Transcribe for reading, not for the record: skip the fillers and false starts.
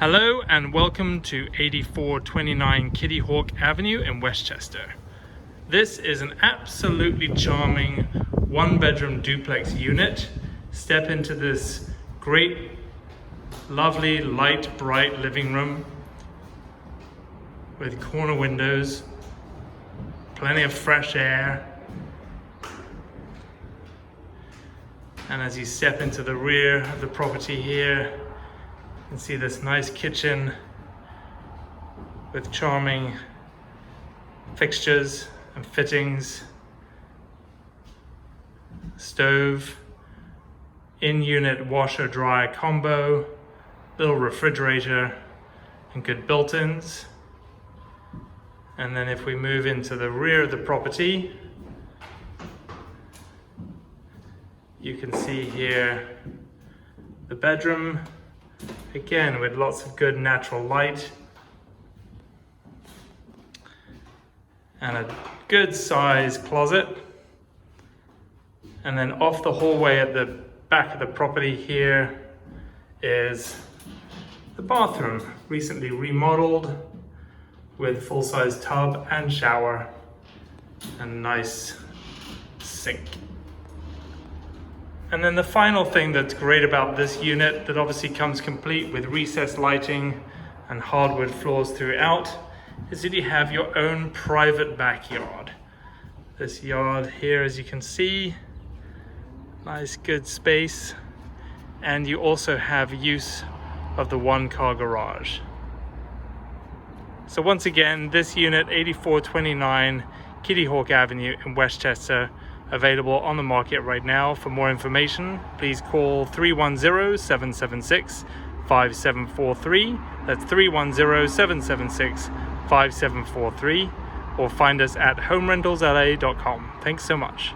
Hello and welcome to 8429 Kittyhawk Avenue in Westchester. This is an absolutely charming one-bedroom duplex unit. Step into this great, lovely, light, bright living room with corner windows, plenty of fresh air. And as you step into the rear of the property here, you can see this nice kitchen with charming fixtures and fittings, stove, in-unit washer-dryer combo, little refrigerator, and good built-ins. And then if we move into the rear of the property, you can see here the bedroom, again with lots of good natural light and a good size closet. And then off the hallway at the back of the property here is the bathroom, recently remodeled with full-size tub and shower and nice sink. And then the final thing that's great about this unit, that obviously comes complete with recessed lighting and hardwood floors throughout, is that you have your own private backyard. This yard here, as you can see, nice good space, and you also have use of the one-car garage. So once again, this unit, 8429 Kittyhawk Avenue in Westchester, available on the market right now. For more information, please call 310-776-5743. That's 310-776-5743, or find us at homerentalsla.com. Thanks so much.